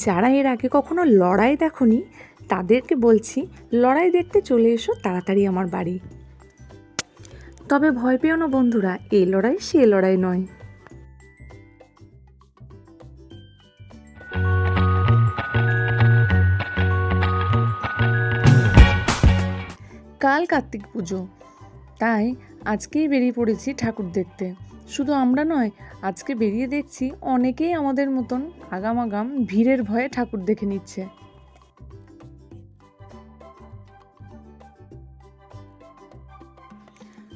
যারা এর আগে কখনো লড়াই দেখনি তাদেরকে বলছি, লড়াই দেখতে চলে এসো তাড়াতাড়ি আমার বাড়ি। তবে ভয় পেও না বন্ধুরা, এই লড়াই সে লড়াই নয়। কাল কার্তিক পুজো, তাই আজকেই বেরিয়ে পড়েছি ঠাকুর দেখতে। শুধু আমরা নয়, আজকে বেরিয়ে দেখছি অনেকেই আমাদের মতন আগাম আগাম ভিড়ের ভয়ে ঠাকুর দেখে নিচ্ছে।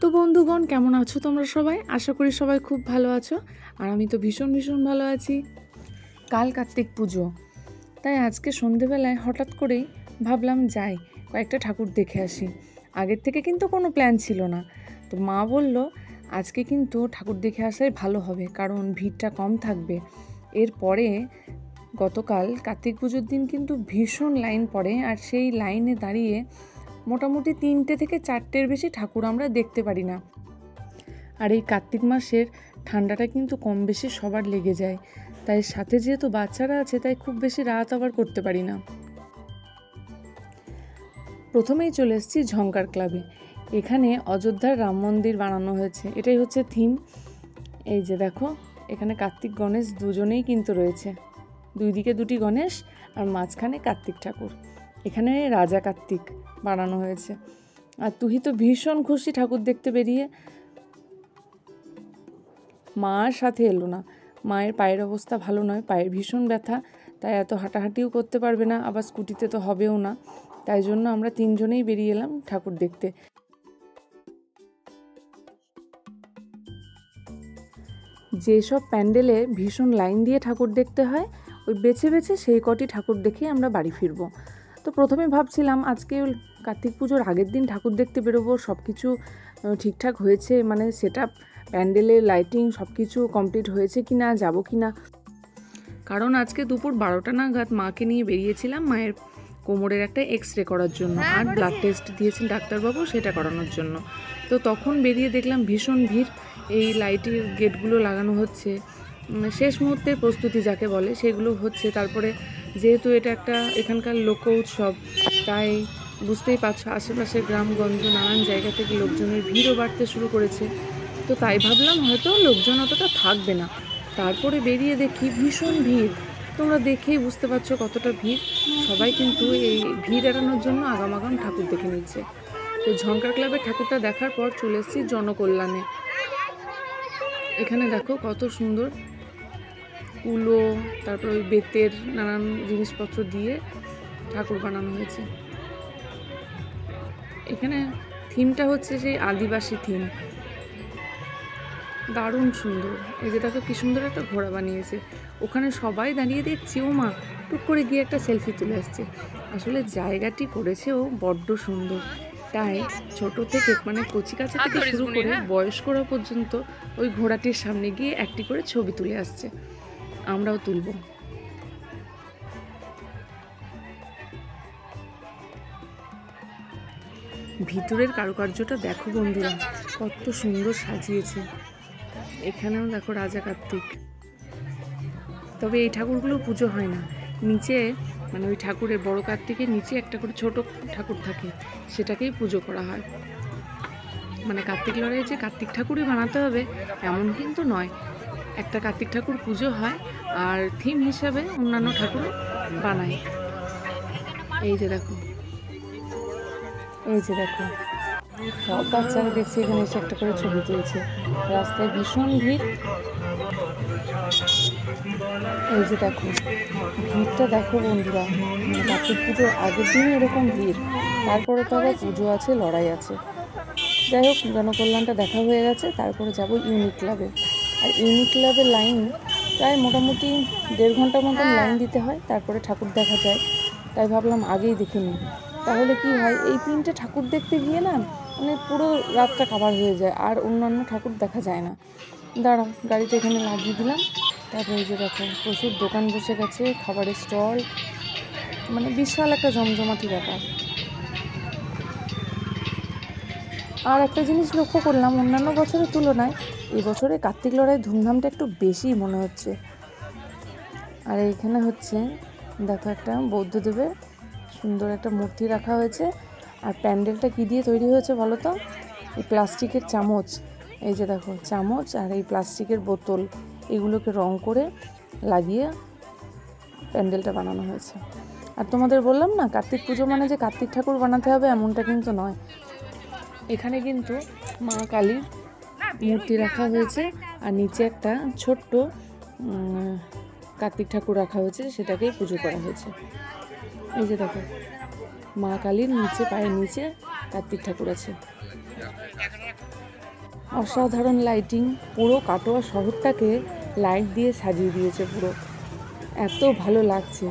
তো বন্ধুগণ, কেমন আছো তোমরা সবাই? আশা করি সবাই খুব ভালো আছো, আর আমি তো ভীষণ ভীষণ ভালো আছি। কাল কার্তিক পুজো, তাই আজকে সন্ধেবেলায় হঠাৎ করেই ভাবলাম যাই কয়েকটা ঠাকুর দেখে আসি। আগের থেকে কিন্তু কোনো প্ল্যান ছিল না, তো মা বলল আজকে কিন্তু ঠাকুর দেখে আসাই ভালো হবে, কারণ ভিড়টা কম থাকবে। এরপরে গতকাল কার্তিক পুজোর দিন কিন্তু ভীষণ লাইন পড়ে, আর সেই লাইনে দাঁড়িয়ে মোটামুটি 3টে থেকে 4টের বেশি ঠাকুর আমরা দেখতে পারি না। আর এই কার্তিক মাসের ঠান্ডাটা কিন্তু কম বেশি সবার লেগে যায়, তাই সাথে যেহেতু বাচ্চারা আছে তাই খুব বেশি রাত আবার করতে পারি না। প্রথমেই চলে এসেছি ঝঙ্কার ক্লাবে। এখানে অযোধ্যার রাম মন্দির বানানো হয়েছে, এটাই হচ্ছে থিম। এই যে দেখো, এখানে কার্তিক গণেশ দুজনেই কিন্তু রয়েছে, দুই দিকে দুটি গণেশ আর মাঝখানে কার্তিক ঠাকুর। এখানে রাজা কার্তিক বানানো হয়েছে। আর তুই তো ভীষণ খুশি ঠাকুর দেখতে বেরিয়ে। মার সাথে এলো না, মায়ের পায়ের অবস্থা ভালো নয়, পায়ের ভীষণ ব্যথা, তাই এত হাঁটাহাঁটিও করতে পারবে না, আবার স্কুটিতে তো হবেও না। তাই জন্য আমরা 3জনেই বেরিয়ে এলাম ঠাকুর দেখতে। যেসব প্যান্ডেলে ভীষণ লাইন দিয়ে ঠাকুর দেখতে হয়, ওই বেছে বেছে সেই কটি ঠাকুর দেখেই আমরা বাড়ি ফিরব। তো প্রথমে ভাবছিলাম আজকে কার্তিক পুজোর আগের দিন ঠাকুর দেখতে বেরোবো, সব কিছু ঠিকঠাক হয়েছে, মানে সেটআপ, প্যান্ডেলের লাইটিং সব কিছু কমপ্লিট হয়েছে কি না, যাবো কি না। কারণ আজকে দুপুর 12টা নাগাদ মাকে নিয়ে বেরিয়েছিলাম মায়ের কোমরের একটা এক্সরে করার জন্য, আর ব্লাড টেস্ট দিয়েছেন ডাক্তারবাবু সেটা করানোর জন্য। তো তখন বেরিয়ে দেখলাম ভীষণ ভিড়, এই লাইটের গেটগুলো লাগানো হচ্ছে, শেষ মুহূর্তের প্রস্তুতি যাকে বলে সেগুলো হচ্ছে। তারপরে যেহেতু এটা একটা এখানকার লোক উৎসব, তাই বুঝতেই পারছো আশেপাশের গ্রামগঞ্জ নানান জায়গা থেকে লোকজনের ভিড়ও বাড়তে শুরু করেছে। তো তাই ভাবলাম হয়তো লোকজন অতটা থাকবে না, তারপরে বেরিয়ে দেখি ভীষণ ভিড়। তোমরা দেখেই বুঝতে পারছো কতটা ভিড়। সবাই কিন্তু এই ভিড় এড়ানোর জন্য আগাম আগাম ঠাকুর দেখে নিচ্ছে। তো ঝঙ্কার ক্লাবের ঠাকুরটা দেখার পর চলে এসেছি জনকল্যাণে। এখানে দেখো কত সুন্দর কুলো, তারপর ওই বেতের নানান জিনিসপত্র দিয়ে ঠাকুর বানানো হয়েছে। এখানে থিমটা হচ্ছে সেই আদিবাসী থিম, দারুণ সুন্দর। এই যে দেখো কি সুন্দর একটা ঘোড়া বানিয়েছে, ওখানে সবাই দাঁড়িয়ে দেখছি, ও মা টুক করে গিয়ে একটা সেলফি তুলে আসছে। আসলে জায়গাটি করেছেও বড্ড সুন্দর, তাই ছোট থেকে মানে কচিকাচা থেকে শুরু করে বয়স্করা পর্যন্ত ওই ঘোড়াটির সামনে গিয়ে একটি করে ছবি তুলে আসছে, আমরাও তুলব। ভিতরের কারুকার্যটা দেখো বন্ধুরা, কত সুন্দর সাজিয়েছে। এখানেও দেখো রাজা কার্তিক। তবে এই ঠাকুরগুলো পুজো হয় না, নিচে মানে ওই ঠাকুরের বড় কার্তিকের নিচে একটা করে ছোট ঠাকুর থাকে, সেটাকেই পুজো করা হয়। মানে কার্তিক লড়াই যে কার্তিক ঠাকুরই বানাতে হবে এমন কিন্তু নয়, একটা কার্তিক ঠাকুর পুজো হয় আর থিম হিসাবে অন্যান্য ঠাকুরও বানায়। এই যে দেখো, এই যে দেখো, সব বাচ্চারা দেখছি এখানে এসে একটা করে ছবি তুলছে। রাস্তায় ভীষণ ভিড়। এই যে দেখো ভিড়টা দেখো বন্ধুরা, কার্তিক পুজোর আগের দিনই এরকম ভিড়, তারপরে তো আবার পুজো আছে, লড়াই আছে। যাই হোক, জনকল্যাণটা দেখা হয়ে গেছে, তারপরে যাব ইউনিক ক্লাবে। আর ইউনিক ক্লাবের লাইন প্রায় মোটামুটি 1.5 ঘন্টার মতন লাইন দিতে হয়, তারপরে ঠাকুর দেখা যায়। তাই ভাবলাম আগেই দেখে নিই, তাহলে কি হয় এই 3টে ঠাকুর দেখতে গিয়ে না মানে পুরো রাতটা কাভার হয়ে যায়, আর অন্যান্য ঠাকুর দেখা যায় না। দাঁড়াও, গাড়িটা এখানে লাগিয়ে দিলাম। তারপরে এই যে দেখো প্রচুর দোকান বসে গেছে, খাবারের স্টল, মানে বিশাল একটা জমজমাটি ব্যাপার। আর একটা জিনিস লক্ষ্য করলাম, অন্যান্য বছরের তুলনায় এবছরে কার্তিক লড়াই ধুমধামটা একটু বেশি মনে হচ্ছে। আর এইখানে হচ্ছে দেখো একটা বৌদ্ধদেবের সুন্দর একটা মূর্তি রাখা হয়েছে। আর প্যান্ডেলটা কি দিয়ে তৈরি হয়েছে বলো তো? এই প্লাস্টিকের চামচ, এই যে দেখো চামচ আর এই প্লাস্টিকের বোতল, এগুলোকে রং করে লাগিয়ে প্যান্ডেলটা বানানো হয়েছে। আর তোমাদের বললাম না কার্তিক পুজো মানে যে কার্তিক ঠাকুর বানাতে হবে এমনটা কিন্তু নয়। এখানে কিন্তু মা কালীর মূর্তি রাখা হয়েছে আর নিচে একটা ছোট্ট কার্তিক ঠাকুর রাখা হয়েছে, সেটাকেই পুজো করা হয়েছে। এই যে দেখো মা কালীর নিচে পায়ের নিচে কার্তিক ঠাকুর আছে। অসাধারণ লাইটিং, পুরো কাটোয়া শহরটাকে লাইট দিয়ে সাজিয়ে দিয়েছে পুরো, এত ভালো লাগছে।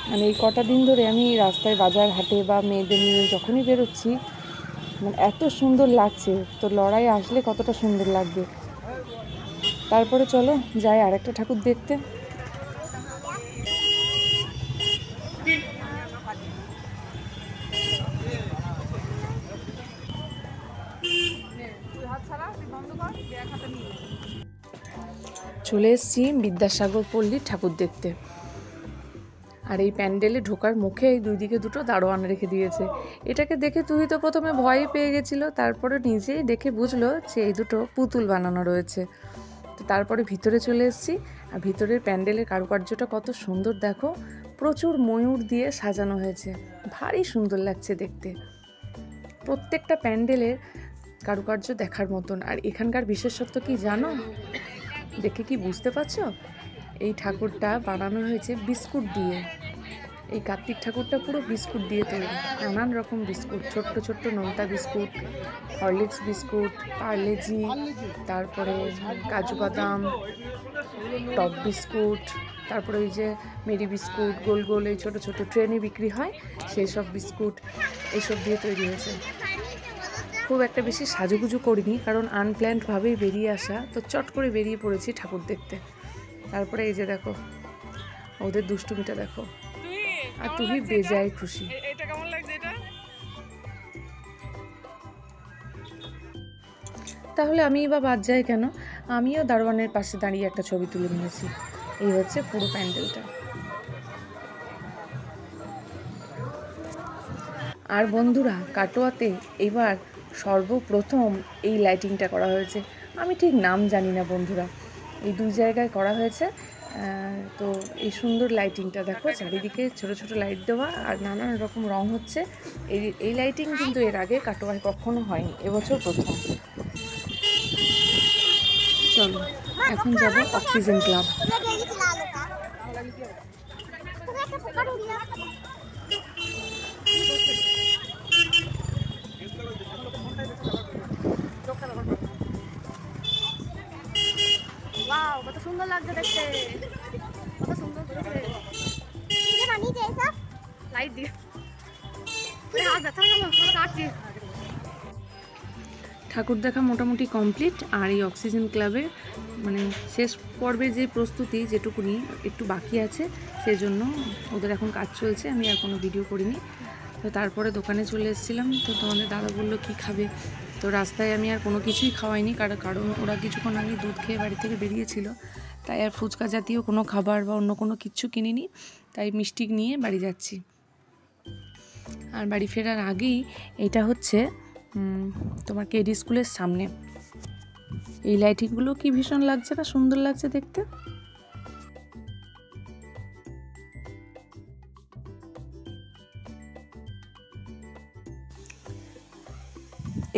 মানে এই কটা দিন ধরে আমি রাস্তায় বাজার হাটে বা মেয়েদের নিয়ে যখনই বেরোচ্ছি মানে এত সুন্দর লাগছে, তো লড়াই আসলে কতটা সুন্দর লাগবে। তারপরে চলো যাই আর একটা ঠাকুর দেখতে। চলে এসেছি বিদ্যাসাগর পল্লীর ঠাকুর দেখতে। আর এই প্যান্ডেলে ঢোকার মুখে এই দুই দিকে দুটো দারোয়ান রেখে দিয়েছে। এটাকে দেখে তুই তো প্রথমে ভয় পেয়ে গেছিলো, তারপরে নিজেই দেখে বুঝলো যে এই দুটো পুতুল বানানো রয়েছে। তো তারপরে ভিতরে চলে এসেছি। আর ভিতরের প্যান্ডেলের কারুকার্যটা কত সুন্দর দেখো, প্রচুর ময়ূর দিয়ে সাজানো হয়েছে, ভারী সুন্দর লাগছে দেখতে। প্রত্যেকটা প্যান্ডেলের কারুকার্য দেখার মতন। আর এখানকার বিশেষত্ব কি জানো? দেখে কি বুঝতে পারছো? এই ঠাকুরটা বানানো হয়েছে বিস্কুট দিয়ে। এই কার্তিক ঠাকুরটা পুরো বিস্কুট দিয়ে তৈরি, নানান রকম বিস্কুট, ছোট্ট ছোট্ট নোনতা বিস্কুট, হরলিক্স বিস্কুট, পার্লেজি, তারপরে কাজু বাদাম, টপ বিস্কুট, তারপরে ওই যে মেরি বিস্কুট, গোল গোল এই ছোটো ছোটো ট্রেনে বিক্রি হয় সেই সব বিস্কুট, এইসব দিয়ে তৈরি হয়েছে। খুব একটা বেশি সাজুগুজু করিনি, কারণ আনপ্ল্যান্ডভাবেই বেরিয়ে আসা, তো চট করে বেরিয়ে পড়েছি ঠাকুর দেখতে। তারপরে এই যে দেখো ওদের দুষ্টুমিটা দেখো, আর তুমি বেজায় খুশি। এটা কেমন লাগছে এটা? তাহলে আমি বা বাদ যাই কেন, আমিও দারোয়ানের পাশে দাঁড়িয়ে একটা ছবি তুলে নিয়েছি। এই হচ্ছে পুরো প্যান্ডেলটা। আর বন্ধুরা, কাটোয়াতে এবার সর্বপ্রথম এই লাইটিংটা করা হয়েছে। আমি ঠিক নাম জানি না বন্ধুরা, এই দুই জায়গায় করা হয়েছে। তো এই সুন্দর লাইটিংটা দেখো, চারিদিকে ছোট ছোট লাইট দেওয়া আর নানান রকম রং হচ্ছে। এই লাইটিং কিন্তু এর আগে কাটোয়ায় কখনো হয়নি, এবছর প্রথম। চলো এখন যাব অক্সিজেন ক্লাব। ওয়াও, কত সুন্দর লাগছে দেখতে, কত সুন্দর করেছে। কে বানিয়েছে এসব? লাইট দিয়ে। হাত ব্যথা হয়ে গেল, পুরো কাটছি। ঠাকুর দেখা মোটামুটি কমপ্লিট। আর এই অক্সিজেন ক্লাবের মানে শেষ পর্বের যে প্রস্তুতি যেটুকুনি একটু বাকি আছে, সেজন্য ওদের এখন কাজ চলছে, আমি আর কোনো ভিডিও করিনি। তো তারপরে দোকানে চলে এসেছিলাম। তো তোমাদের দাদা বললো কী খাবে, তো রাস্তায় আমি আর কোনো কিছুই খাওয়াইনি, কারণ ওরা কিছুক্ষণ আগে দুধ খেয়ে বাড়ি থেকে বেরিয়েছিল, তাই আর ফুচকা জাতীয় কোনো খাবার বা অন্য কোনো কিচ্ছু কিনিনি, তাই মিষ্টি নিয়ে বাড়ি যাচ্ছি। আর বাড়ি ফেরার আগেই এটা হচ্ছে তোমার কেডি স্কুলের সামনে। এই লাইটিংগুলো কি ভীষণ লাগছে না, সুন্দর লাগছে দেখতে।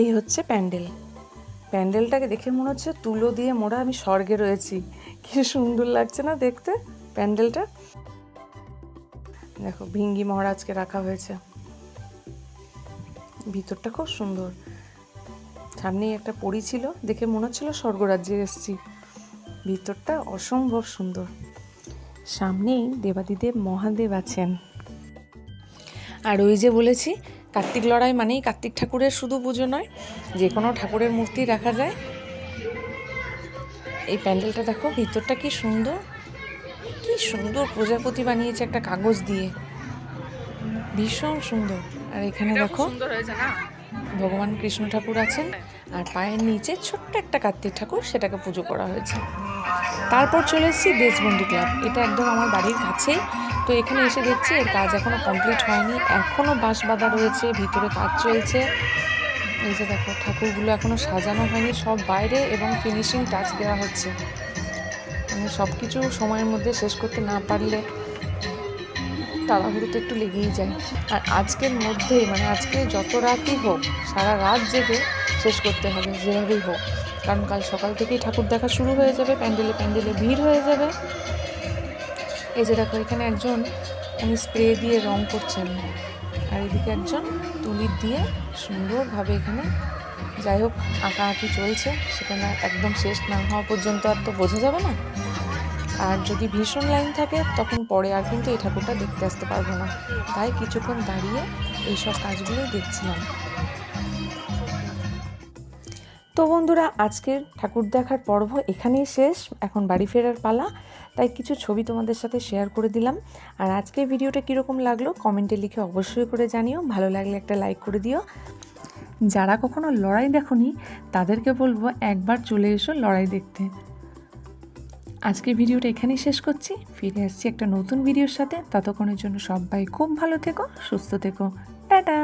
এই হচ্ছে প্যান্ডেল। প্যান্ডেলটাকে দেখে মনে হচ্ছে তুলো দিয়ে মোড়া, আমি স্বর্গে রয়েছি। কি সুন্দর লাগছে না দেখতে প্যান্ডেলটা। দেখো ভিঙ্গি মহারাজকে রাখা হয়েছে, ভিতরটা খুব সুন্দর। সামনেই একটা পরী ছিল, দেখে মনে হচ্ছিল স্বর্গরাজ্যে এসেছি। ভিতরটা অসম্ভব সুন্দর। সামনেই দেবাদিদেব মহাদেব আছেন। আর ওই যে বলেছি কার্তিক লড়াই মানেই কার্তিক ঠাকুরের শুধু পুজো নয়, যে কোনো ঠাকুরের মূর্তি রাখা যায়। এই প্যান্ডেলটা দেখো, ভিতরটা কি সুন্দর, কি সুন্দর প্রজাপতি বানিয়েছে একটা কাগজ দিয়ে, ভীষণ সুন্দর। আর এখানে দেখো ভগবান কৃষ্ণ ঠাকুর আছেন, আর পায়ের নিচে ছোট্ট একটা কার্তিক ঠাকুর, সেটাকে পুজো করা হয়েছে। তারপর চলে এসেছি দেশবন্ধু ক্লাব, এটা একদম আমার বাড়ির কাছেই। তো এখানে এসে দেখছি এর কাজ এখনও কমপ্লিট হয়নি, এখনও বাঁশ বাঁধা রয়েছে, ভিতরে কাজ চলছে। এই যে দেখো ঠাকুরগুলো এখনও সাজানো হয়নি, সব বাইরে এবং ফিনিশিং টাচ দেওয়া হচ্ছে। মানে সব কিছু সময়ের মধ্যে শেষ করতে না পারলে তাড়াহুড়ো তো একটু লেগেই যায়। আর আজকের মধ্যেই মানে আজকে যত রাতই হোক সারা রাত জেগে শেষ করতে হবে যেভাবেই হোক, কারণ কাল সকাল থেকেই ঠাকুর দেখা শুরু হয়ে যাবে, প্যান্ডেলে প্যান্ডেলে ভিড় হয়ে যাবে। এই যে দেখো এখানে একজন উনি স্প্রে দিয়ে রং করছেন, আর এদিকে একজন তুলি দিয়ে সুন্দরভাবে এখানে যাই হোক আঁকাআঁকি চলছে, সেখানে একদম শেষ না হওয়া পর্যন্ত আর তো বোঝা যাবে না। আর যদি ভীষণ লাইন থাকে তখন পরে আর কিন্তু এই ঠাকুরটা দেখতে আসতে পারবো না, তাই কিছুক্ষণ দাঁড়িয়ে এইসব কাজগুলোই দেখছিলাম। তো বন্ধুরা আজকের ঠাকুর দেখার পর্ব এখানেই শেষ, এখন বাড়ি ফেরার পালা, তাই কিছু ছবি তোমাদের সাথে শেয়ার করে দিলাম। আর আজকের ভিডিওটা কীরকম লাগলো কমেন্টে লিখে অবশ্যই করে জানিও, ভালো লাগলে একটা লাইক করে দিও। যারা কখনো লড়াই দেখোনি তাদেরকে বলবো একবার চলে এসো লড়াই দেখতে। আজকের ভিডিওটা এখানেই শেষ করছি, ফিরে আসছি একটা নতুন ভিডিওর সাথে। ততক্ষণের জন্য সবাই খুব ভালো থেকো, সুস্থ থেকো, টাটা।